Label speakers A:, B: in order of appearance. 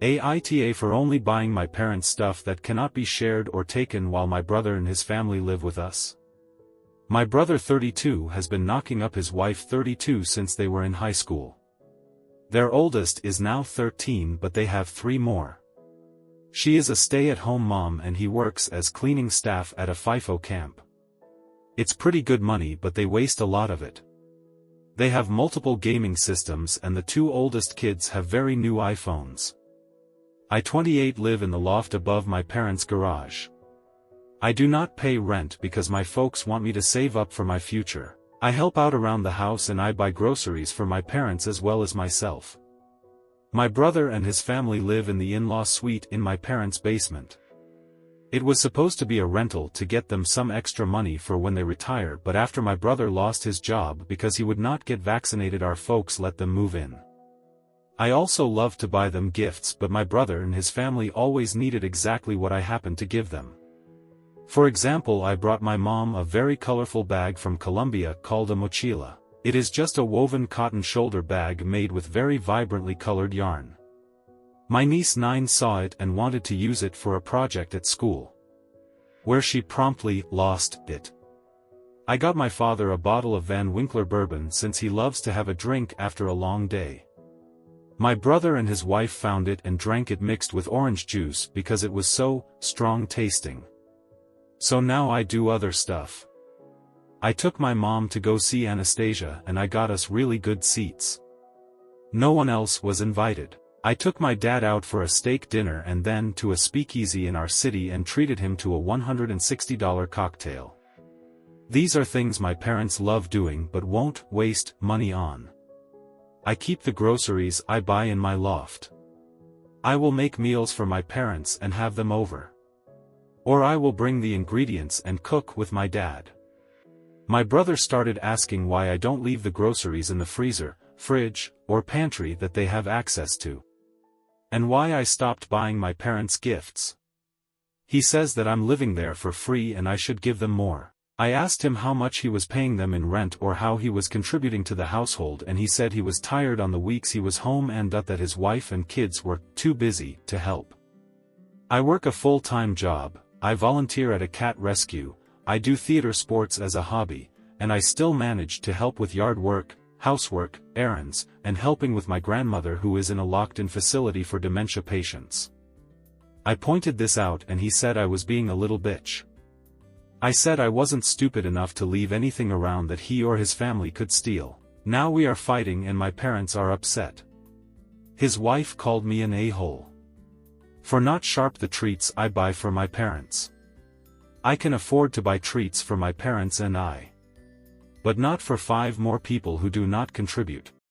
A: AITA for only buying my parents stuff that cannot be shared or taken while my brother and his family live with us. My brother 32 has been knocking up his wife 32 since they were in high school. Their oldest is now 13 but they have 3 more. She is a stay-at-home mom and he works as cleaning staff at a FIFO camp. It's pretty good money but they waste a lot of it. They have multiple gaming systems and the 2 oldest kids have very new iPhones. I 28 live in the loft above my parents' garage. I do not pay rent because my folks want me to save up for my future. I help out around the house and I buy groceries for my parents as well as myself. My brother and his family live in the in-law suite in my parents' basement. It was supposed to be a rental to get them some extra money for when they retire, but after my brother lost his job because he would not get vaccinated, our folks let them move in. I also love to buy them gifts, but my brother and his family always needed exactly what I happened to give them. For example, I brought my mom a very colorful bag from Colombia called a mochila. It is just a woven cotton shoulder bag made with very vibrantly colored yarn. My niece 9 saw it and wanted to use it for a project at school, where she promptly lost it. I got my father a bottle of Van Winkler bourbon since he loves to have a drink after a long day. My brother and his wife found it and drank it mixed with orange juice because it was so strong tasting. So now I do other stuff. I took my mom to go see Anastasia and I got us really good seats. No one else was invited. I took my dad out for a steak dinner and then to a speakeasy in our city and treated him to a $160 cocktail. These are things my parents love doing but won't waste money on. I keep the groceries I buy in my loft. I will make meals for my parents and have them over. Or I will bring the ingredients and cook with my dad. My brother started asking why I don't leave the groceries in the freezer, fridge, or pantry that they have access to. And why I stopped buying my parents gifts. He says that I'm living there for free and I should give them more. I asked him how much he was paying them in rent or how he was contributing to the household, and he said he was tired on the weeks he was home and that his wife and kids were too busy to help. I work a full-time job, I volunteer at a cat rescue, I do theater sports as a hobby, and I still manage to help with yard work, housework, errands, and helping with my grandmother who is in a locked-in facility for dementia patients. I pointed this out and he said I was being a little bitch. I said I wasn't stupid enough to leave anything around that he or his family could steal. Now we are fighting and my parents are upset. His wife called me an a-hole for not sharp the treats I buy for my parents. I can afford to buy treats for my parents and I, but not for 5 more people who do not contribute.